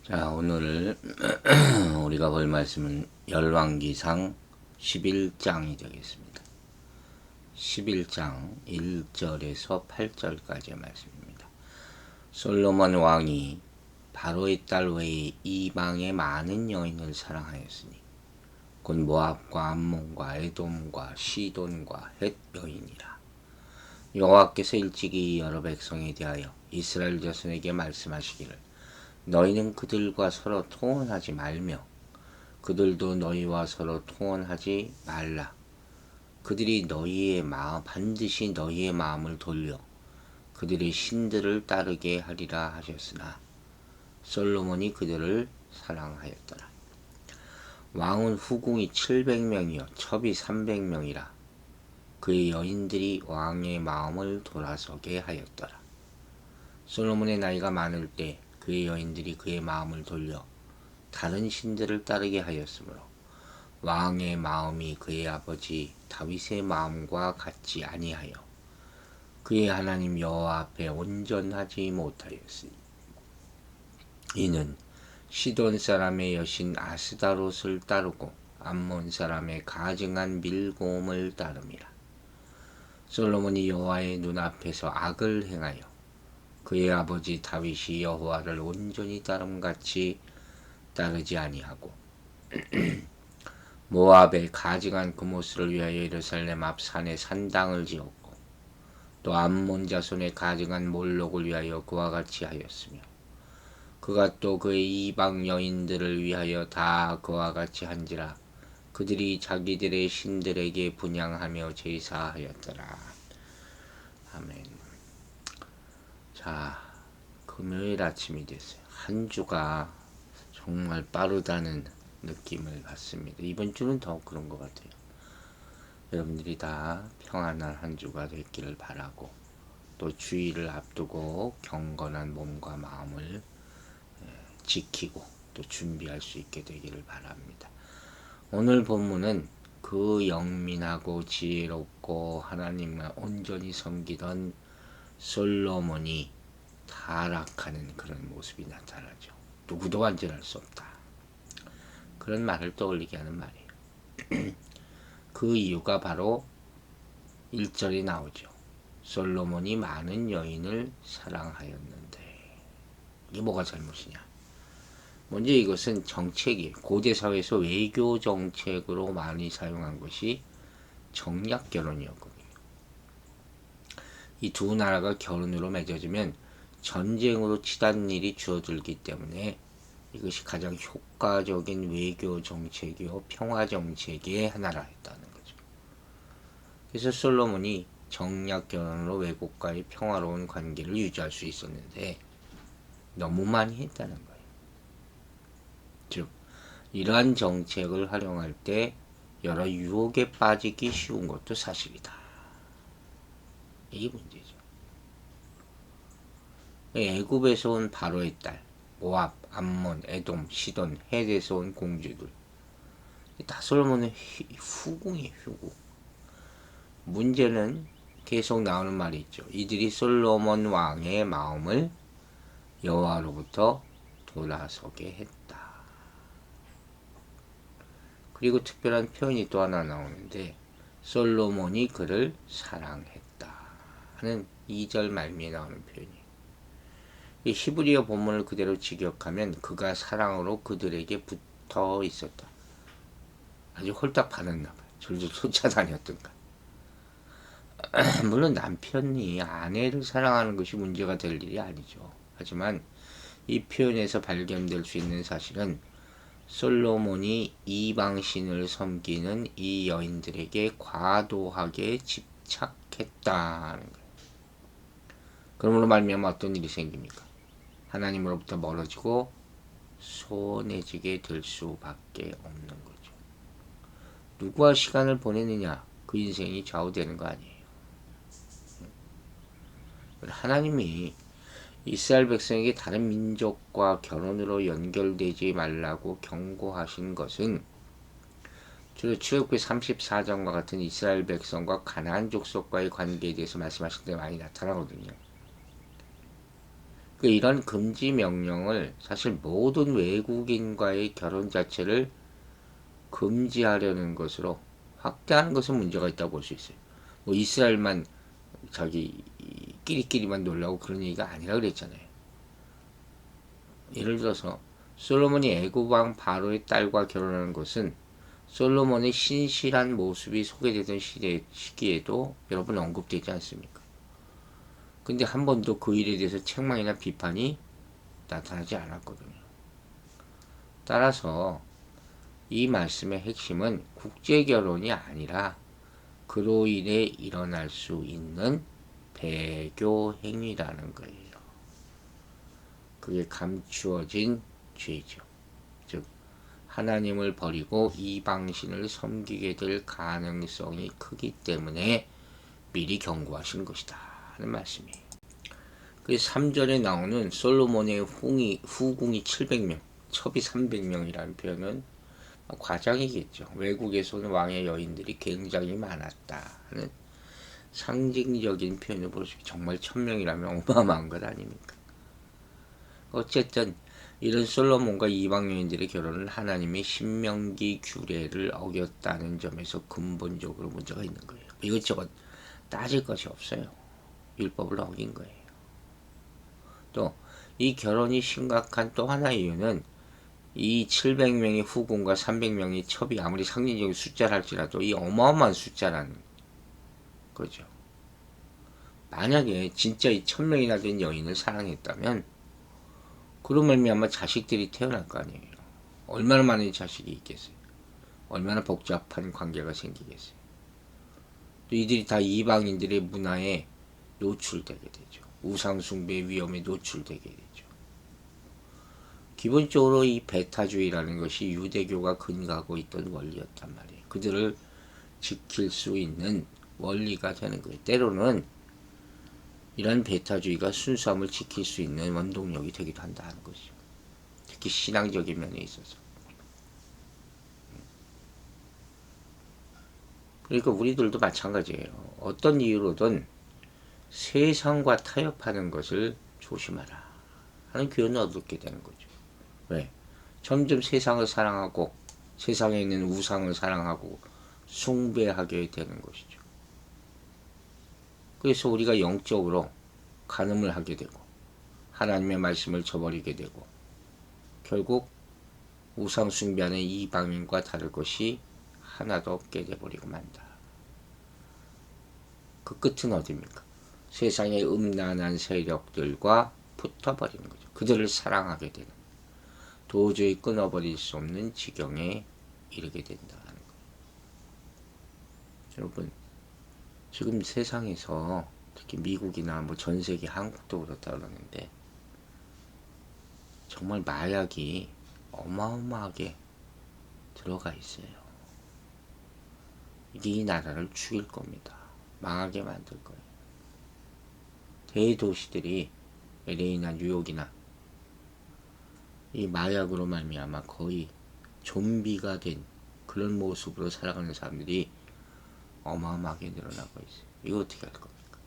자, 오늘 우리가 볼 말씀은 열왕기상 11장이 되겠습니다. 11장 1절에서 8절까지의 말씀입니다. 솔로몬 왕이 바로의 딸 외에 이방의 많은 여인을 사랑하였으니 곧 모압과 암몬과 에돔과 시돈과 헷 여인이라. 여호와께서 일찍이 여러 백성에 대하여 이스라엘 자손에게 말씀하시기를 너희는 그들과 서로 통혼하지 말며 그들도 너희와 서로 통혼하지 말라. 그들이 반드시 너희의 마음을 돌려 그들의 신들을 따르게 하리라 하셨으나 솔로몬이 그들을 사랑하였더라. 왕은 후궁이 700명이요 첩이 300명이라. 그의 여인들이 왕의 마음을 돌아서게 하였더라. 솔로몬의 나이가 많을 때 그의 여인들이 그의 마음을 돌려 다른 신들을 따르게 하였으므로 왕의 마음이 그의 아버지 다윗의 마음과 같지 아니하여 그의 하나님 여호와 앞에 온전하지 못하였으니 이는 시돈 사람의 여신 아스다롯을 따르고 암몬 사람의 가증한 밀곰을 따름이라. 솔로몬이 여호와의 눈앞에서 악을 행하여 그의 아버지 다윗이 여호와를 온전히 따름같이 따르지 아니하고 모압의 가증한 그모스를 위하여 예루살렘 앞 산에 산당을 지었고 또 암몬 자손의 가증한 몰록을 위하여 그와 같이 하였으며 그가 또 그의 이방 여인들을 위하여 다 그와 같이 한지라. 그들이 자기들의 신들에게 분향하며 제사하였더라. 아멘. 자, 금요일 아침이 됐어요. 한 주가 정말 빠르다는 느낌을 받습니다. 이번 주는 더 그런 것 같아요. 여러분들이 다 평안한 한 주가 됐기를 바라고 또 주일을 앞두고 경건한 몸과 마음을 지키고 또 준비할 수 있게 되기를 바랍니다. 오늘 본문은 그 영민하고 지혜롭고 하나님을 온전히 섬기던 솔로몬이 타락하는 그런 모습이 나타나죠. 누구도 완전할 수 없다. 그런 말을 떠올리게 하는 말이에요. 그 이유가 바로 1절에 나오죠. 솔로몬이 많은 여인을 사랑하였는데 이게 뭐가 잘못이냐. 먼저 이것은 정책이에요. 고대 사회에서 외교 정책으로 많이 사용한 것이 정략 결혼이었거든요. 이 두 나라가 결혼으로 맺어지면 전쟁으로 치닫는 일이 줄어들기 때문에 이것이 가장 효과적인 외교 정책이요 평화 정책의 하나라 했다는 거죠. 그래서 솔로몬이 정략 결혼으로 외국과의 평화로운 관계를 유지할 수 있었는데 너무 많이 했다는 거예요. 즉 이러한 정책을 활용할 때 여러 유혹에 빠지기 쉬운 것도 사실이다. 이게 문제죠. 애굽에서 온 바로의 딸, 모압, 암몬, 에돔, 시돈, 헷에서 온 공주들 다 솔로몬의 후궁이에요. 후궁. 문제는 계속 나오는 말이 있죠. 이들이 솔로몬 왕의 마음을 여호와로부터 돌아서게 했다. 그리고 특별한 표현이 또 하나 나오는데 솔로몬이 그를 사랑했다 하는 2절 말미에 나오는 표현이에요. 이 히브리어 본문을 그대로 직역하면 그가 사랑으로 그들에게 붙어 있었다. 아주 홀딱 반했나 봐요. 줄줄 쫓아다녔던가. 물론 남편이 아내를 사랑하는 것이 문제가 될 일이 아니죠. 하지만 이 표현에서 발견될 수 있는 사실은 솔로몬이 이방신을 섬기는 이 여인들에게 과도하게 집착했다는 거예요. 그러므로 말미암아 어떤 일이 생깁니까? 하나님으로부터 멀어지고 소원해지게 될 수밖에 없는 거죠. 누구와 시간을 보내느냐 그 인생이 좌우되는 거 아니에요. 하나님이 이스라엘 백성에게 다른 민족과 결혼으로 연결되지 말라고 경고하신 것은 주로 출애굽기 34장과 같은 이스라엘 백성과 가나안 족속과의 관계에 대해서 말씀하실 때 많이 나타나거든요. 이런 금지 명령을 사실 모든 외국인과의 결혼 자체를 금지하려는 것으로 확대하는 것은 문제가 있다고 볼 수 있어요. 뭐 이스라엘만 자기 끼리끼리만 놀라고 그런 얘기가 아니라 그랬잖아요. 예를 들어서 솔로몬이 애굽 왕 바로의 딸과 결혼하는 것은 솔로몬의 신실한 모습이 소개되던 시기에도 여러분 언급되지 않습니까? 근데 한 번도 그 일에 대해서 책망이나 비판이 나타나지 않았거든요. 따라서 이 말씀의 핵심은 국제결혼이 아니라 그로 인해 일어날 수 있는 배교 행위라는 거예요. 그게 감추어진 죄죠. 즉 하나님을 버리고 이방신을 섬기게 될 가능성이 크기 때문에 미리 경고하신 것이다 하는 말씀이에요. 그 3절에 나오는 솔로몬의 후궁이 700명, 첩이 300명이라는 표현은 과장이겠죠. 외국에서는 왕의 여인들이 굉장히 많았다 하는 상징적인 표현을 볼 수 있죠. 정말 1000명이라면 어마어마한 것 아닙니까? 어쨌든 이런 솔로몬과 이방 여인들의 결혼은 하나님의 신명기 규례를 어겼다는 점에서 근본적으로 문제가 있는 거예요. 이것저것 따질 것이 없어요. 율법을 어긴 거예요. 또 이 결혼이 심각한 또 하나의 이유는 이 700명의 후궁과 300명의 첩이 아무리 상징적인 숫자를 할지라도 이 어마어마한 숫자라는 거죠. 만약에 진짜 이 1000명이나 된 여인을 사랑했다면 그런 말미암아 자식들이 태어날 거 아니에요. 얼마나 많은 자식이 있겠어요. 얼마나 복잡한 관계가 생기겠어요. 또 이들이 다 이방인들의 문화에 노출되게 되죠. 우상숭배의 위험에 노출되게 되죠. 기본적으로 이 베타주의라는 것이 유대교가 근거하고 있던 원리였단 말이에요. 그들을 지킬 수 있는 원리가 되는 거예요. 때로는 이런 베타주의가 순수함을 지킬 수 있는 원동력이 되기도 한다는 것이죠. 특히 신앙적인 면에 있어서. 그러니까 우리들도 마찬가지예요. 어떤 이유로든 세상과 타협하는 것을 조심하라 하는 교훈을 얻게 되는 거죠. 왜? 점점 세상을 사랑하고 세상에 있는 우상을 사랑하고 숭배하게 되는 것이죠. 그래서 우리가 영적으로 간음을 하게 되고 하나님의 말씀을 저버리게 되고 결국 우상 숭배하는 이방인과 다를 것이 하나도 없게 돼버리고 만다. 그 끝은 어디입니까? 세상의 음란한 세력들과 붙어버리는 거죠. 그들을 사랑하게 되는, 도저히 끊어버릴 수 없는 지경에 이르게 된다는 거예요. 여러분, 지금 세상에서 특히 미국이나 뭐 전 세계, 한국도 그렇다 그러는데 정말 마약이 어마어마하게 들어가 있어요. 이게 이 나라를 죽일 겁니다. 망하게 만들 거예요. 대도시들이 LA나 뉴욕이나 이 마약으로 말미암아 거의 좀비가 된 그런 모습으로 살아가는 사람들이 어마어마하게 늘어나고 있어요. 이거 어떻게 할 겁니까?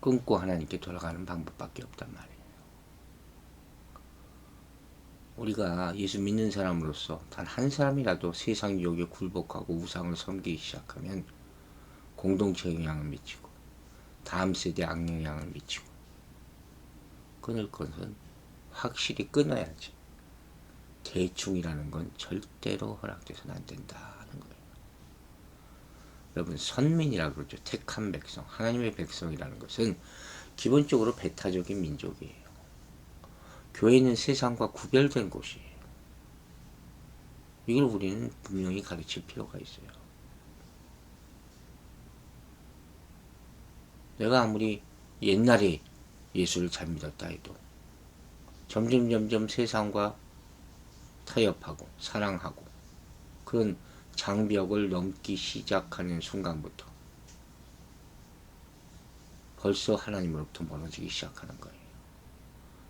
끊고 하나님께 돌아가는 방법밖에 없단 말이에요. 우리가 예수 믿는 사람으로서 단 한 사람이라도 세상 유혹에 굴복하고 우상을 섬기기 시작하면 공동체 영향을 미치고 다음 세대에 악영향을 미치고, 끊을 것은 확실히 끊어야지. 대충이라는 건 절대로 허락돼서는 안 된다는 거예요. 여러분, 선민이라고 그러죠. 택한 백성, 하나님의 백성이라는 것은 기본적으로 배타적인 민족이에요. 교회는 세상과 구별된 곳이에요. 이걸 우리는 분명히 가르칠 필요가 있어요. 내가 아무리 옛날에 예수를 잘 믿었다 해도 점점 세상과 타협하고 사랑하고 그런 장벽을 넘기 시작하는 순간부터 벌써 하나님으로부터 멀어지기 시작하는 거예요.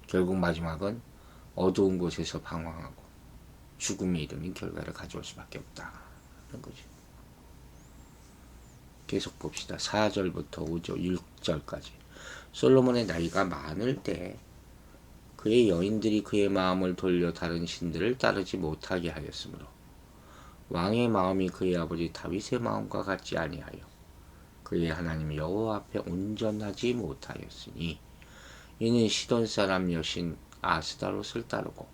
결국 마지막은 어두운 곳에서 방황하고 죽음에 이르는 결과를 가져올 수밖에 없다는 거죠. 계속 봅시다. 4절부터 5절, 6절까지. 솔로몬의 나이가 많을 때 그의 여인들이 그의 마음을 돌려 다른 신들을 따르지 못하게 하였으므로 왕의 마음이 그의 아버지 다윗의 마음과 같지 아니하여 그의 하나님 여호와 앞에 온전하지 못하였으니 이는 시돈 사람 여신 아스다롯을 따르고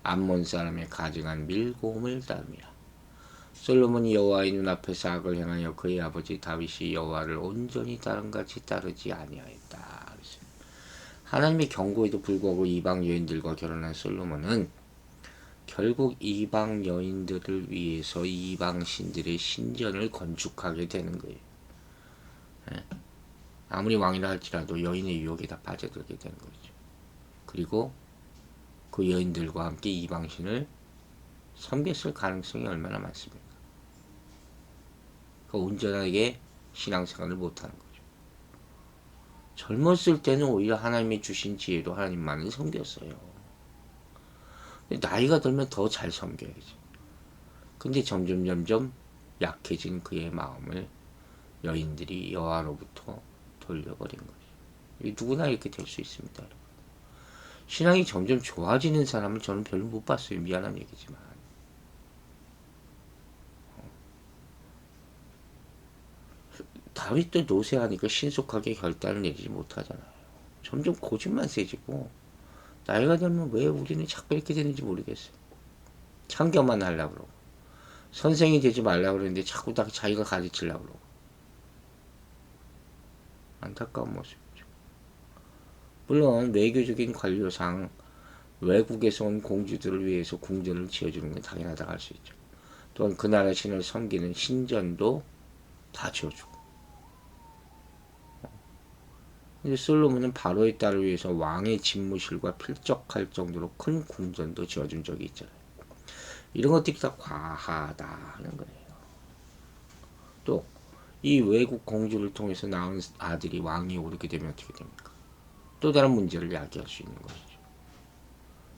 암몬 사람의 가증한 밀고음을 따름이라. 솔로몬이 여호와의 눈앞에서 악을 행하여 그의 아버지 다윗이 여호와를 온전히 다른 같이 따르지 아니하였다. 하나님의 경고에도 불구하고 이방 여인들과 결혼한 솔로몬은 결국 이방 여인들을 위해서 이방 신들의 신전을 건축하게 되는 거예요. 아무리 왕이라 할지라도 여인의 유혹에 다 빠져들게 되는 거죠. 그리고 그 여인들과 함께 이방신을 섬겼을 가능성이 얼마나 많습니까? 그 온전하게 신앙생활을 못하는 거죠. 젊었을 때는 오히려 하나님이 주신 지혜로 하나님만을 섬겼어요. 나이가 들면 더 잘 섬겨야지. 근데 점점 약해진 그의 마음을 여인들이 여호와로부터 돌려버린 거죠. 누구나 이렇게 될 수 있습니다. 여러분. 신앙이 점점 좋아지는 사람은 저는 별로 못 봤어요. 미안한 얘기지만. 다윗도 노쇠하니까 신속하게 결단을 내리지 못하잖아요. 점점 고집만 세지고 나이가 들면 왜 우리는 자꾸 이렇게 되는지 모르겠어요. 참견만 하려고 그러고 선생이 되지 말라고 그러는데 자꾸 다 자기가 가르치려고 그러고 안타까운 모습이죠. 물론 외교적인 관료상 외국에서 온 공주들을 위해서 궁전을 지어주는 건 당연하다고 할 수 있죠. 또한 그 나라 신을 섬기는 신전도 다 지어주고. 근데 솔로몬은 바로의 딸을 위해서 왕의 집무실과 필적할 정도로 큰 궁전도 지어준 적이 있잖아요. 이런 것들이 다 과하다 하는 거예요. 또 이 외국 공주를 통해서 낳은 아들이 왕이 오르게 되면 어떻게 됩니까? 또 다른 문제를 야기할 수 있는 것이죠.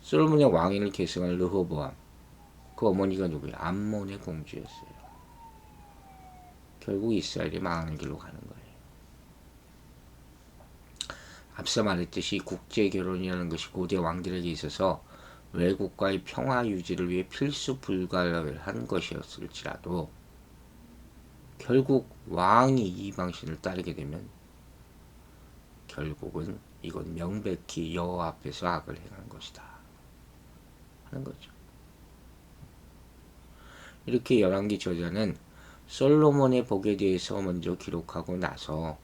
솔로몬의 왕위를 계승한 르호보암, 그 어머니가 누구예요? 암몬의 공주였어요. 결국 이스라엘이 망하는 길로 가는 거예요. 앞서 말했듯이 국제결혼이라는 것이 고대 왕들에게 있어서 외국과의 평화 유지를 위해 필수 불가한 것이었을지라도 결국 왕이 이방신을 따르게 되면 결국은 이건 명백히 여호와 앞에서 악을 행한 것이다 하는 거죠. 이렇게 열왕기 저자는 솔로몬의 복에 대해서 먼저 기록하고 나서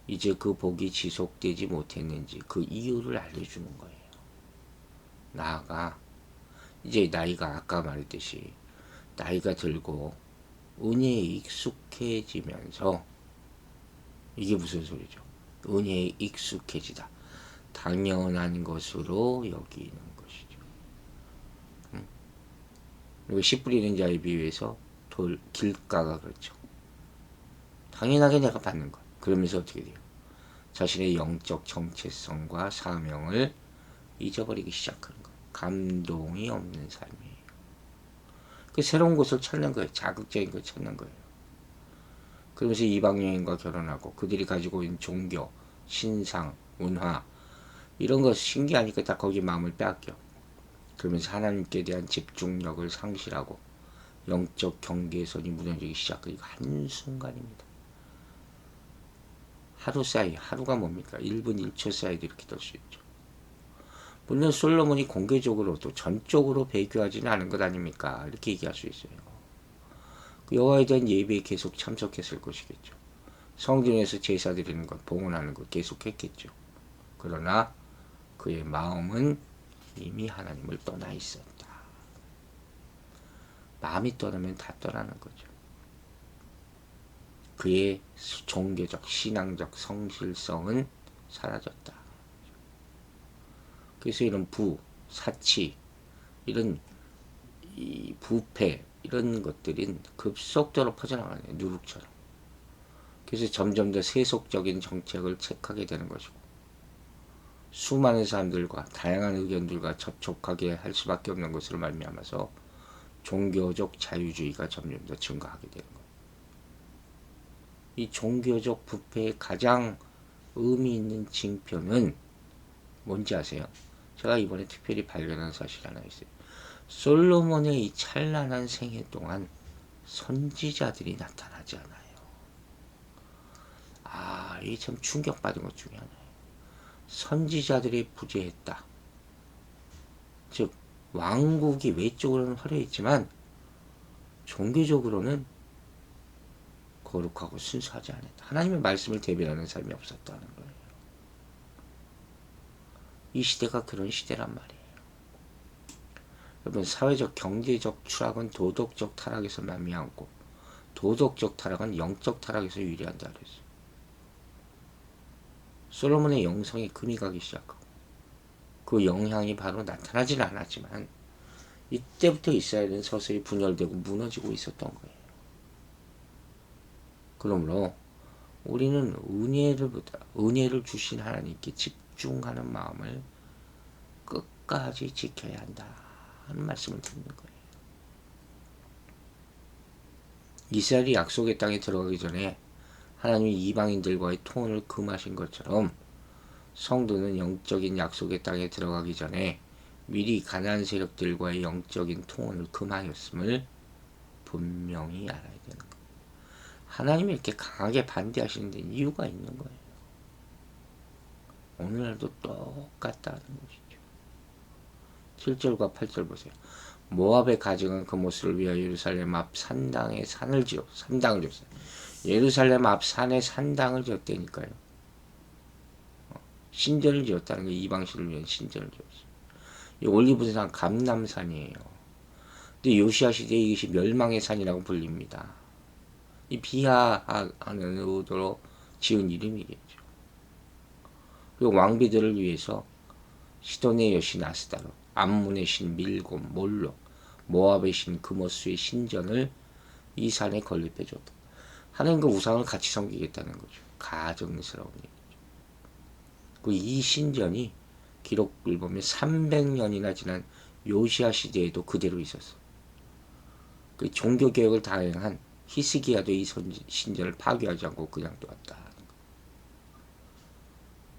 이제 그 복이 지속되지 못했는지 그 이유를 알려주는 거예요. 나아가 이제 나이가 아까 말했듯이 나이가 들고 은혜에 익숙해지면서 이게 무슨 소리죠? 은혜에 익숙해지다. 당연한 것으로 여기는 것이죠. 그리고 씨 뿌리는 자에 비유해서 길가가 그렇죠. 당연하게 내가 받는 것. 그러면서 어떻게 돼요? 자신의 영적 정체성과 사명을 잊어버리기 시작하는 것. 감동이 없는 삶이에요. 그 새로운 곳을 찾는 거예요. 자극적인 걸 찾는 거예요. 그러면서 이방 여인과 결혼하고 그들이 가지고 있는 종교, 신상, 문화 이런 거 신기하니까 다 거기 마음을 빼앗겨. 그러면서 하나님께 대한 집중력을 상실하고 영적 경계선이 무너지기 시작하니까 한순간입니다. 하루 사이, 하루가 뭡니까? 1분 1초 사이도 이렇게 될 수 있죠. 물론 솔로몬이 공개적으로도 전적으로 배교하지는 않은 것 아닙니까? 이렇게 얘기할 수 있어요. 여호와에 대한 예배에 계속 참석했을 것이겠죠. 성전에서 제사 드리는 것, 봉헌하는 것 계속했겠죠. 그러나 그의 마음은 이미 하나님을 떠나 있었다. 마음이 떠나면 다 떠나는 거죠. 그의 종교적, 신앙적 성실성은 사라졌다. 그래서 이런 사치, 이런 이 부패, 이런 것들이 급속도로 퍼져나가네요. 누룩처럼. 그래서 점점 더 세속적인 정책을 택하게 되는 것이고 수많은 사람들과 다양한 의견들과 접촉하게 할 수밖에 없는 것으로 말미암아서 종교적 자유주의가 점점 더 증가하게 되는 거예요. 이 종교적 부패의 가장 의미 있는 징표는 뭔지 아세요? 제가 이번에 특별히 발견한 사실 하나 있어요. 솔로몬의 이 찬란한 생애 동안 선지자들이 나타나지 않아요. 이게 참 충격받은 것 중에 하나예요. 선지자들이 부재했다. 즉 왕국이 외적으로는 화려했지만 종교적으로는 거룩하고 순수하지 않았다. 하나님의 말씀을 대변하는 삶이 없었다는 거예요. 이 시대가 그런 시대란 말이에요. 여러분, 사회적 경제적 추락은 도덕적 타락에서 말미암고 도덕적 타락은 영적 타락에서 유리한다 그랬어요. 솔로몬의 영성이 금이 가기 시작하고 그 영향이 바로 나타나지는 않았지만 이때부터 이스라엘은 서서히 분열되고 무너지고 있었던 거예요. 그러므로 우리는 은혜를 주신 하나님께 집중하는 마음을 끝까지 지켜야 한다 하는 말씀을 드리는 거예요. 이스라엘이 약속의 땅에 들어가기 전에 하나님이 이방인들과의 통혼을 금하신 것처럼 성도는 영적인 약속의 땅에 들어가기 전에 미리 가나안 세력들과의 영적인 통혼을 금하였음을 분명히 알아야 되는 거예요. 하나님이 이렇게 강하게 반대하시는 데 이유가 있는 거예요. 오늘날도 똑같다는 것이죠. 7절과 8절 보세요. 모압에 가증한 그 모습을 위하여 예루살렘 앞 산당에 산당을 지었어요. 예루살렘 앞 산에 산당을 지었다니까요. 신전을 지었다는 게 이방신을 위한 신전을 지었어요. 이 올리브산 감람산이에요. 근데 요시야 시대에 이것이 멸망의 산이라고 불립니다. 이 비하하는 의도로 지은 이름이겠죠. 그리고 왕비들을 위해서 시돈의 여신 아스다롯, 암몬의 신 밀곰, 몰록, 모압의 신 그모스의 신전을 이 산에 건립해 줬다. 하나님과 우상을 같이 섬기겠다는 거죠. 가증스러운 얘기죠. 이 신전이 기록을 보면 300년이나 지난 요시야 시대에도 그대로 있었어. 그 종교개혁을 다행한 히스기야도 이 신전을 파괴하지 않고 그냥 뒀다.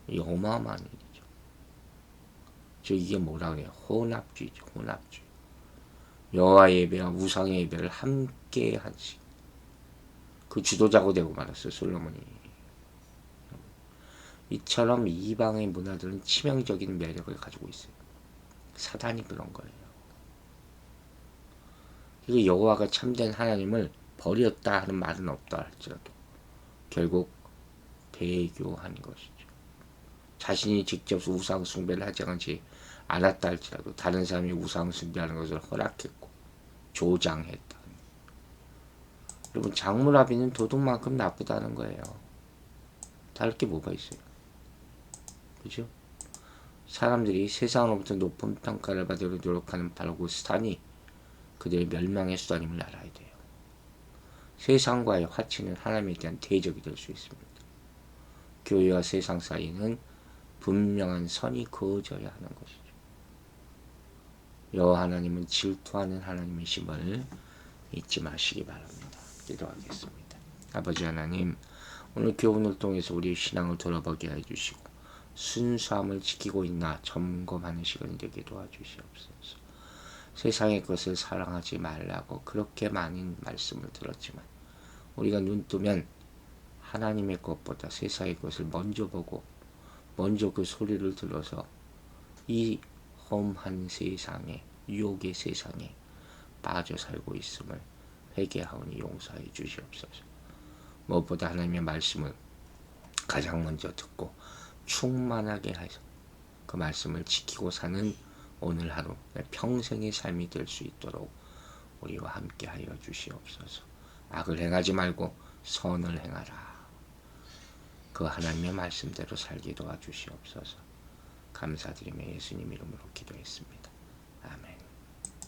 이 어마어마한 일이죠. 이게 뭐라 그래요? 혼합주의죠. 혼합주의. 여호와 예배와 우상의 예배를 함께 하지. 그 주도자가 되고 말았어요. 솔로몬이. 이처럼 이방의 문화들은 치명적인 매력을 가지고 있어요. 사단이 그런 거예요. 그리고 여호와가 참된 하나님을 버렸다 하는 말은 없다 할지라도 결국 배교한 것이죠. 자신이 직접 우상 숭배를 하지 않았다 할지라도 다른 사람이 우상 숭배하는 것을 허락했고 조장했다. 여러분, 장물아비는 도둑만큼 나쁘다는 거예요. 다를 게 뭐가 있어요? 그죠? 사람들이 세상으로부터 높은 평가를 받으려 노력하는 바로 그 수단이 그들의 멸망의 수단임을 알아야 돼요. 세상과의 화치는 하나님에 대한 대적이 될 수 있습니다. 교회와 세상 사이에는 분명한 선이 그어져야 하는 것이죠. 여호와 하나님은 질투하는 하나님이심을 잊지 마시기 바랍니다. 기도하겠습니다. 아버지 하나님, 오늘 교훈을 통해서 우리의 신앙을 돌아보게 해주시고 순수함을 지키고 있나 점검하는 시간이 되게 도와주시옵소서. 세상의 것을 사랑하지 말라고 그렇게 많은 말씀을 들었지만 우리가 눈 뜨면 하나님의 것보다 세상의 것을 먼저 보고 먼저 그 소리를 들어서 이 험한 세상에, 유혹의 세상에 빠져 살고 있음을 회개하오니 용서해 주시옵소서. 무엇보다 하나님의 말씀을 가장 먼저 듣고 충만하게 해서 그 말씀을 지키고 사는 오늘 하루 평생의 삶이 될 수 있도록 우리와 함께 하여 주시옵소서. 악을 행하지 말고 선을 행하라. 그 하나님의 말씀대로 살게 도와주시옵소서. 감사드리며 예수님 이름으로 기도했습니다. 아멘.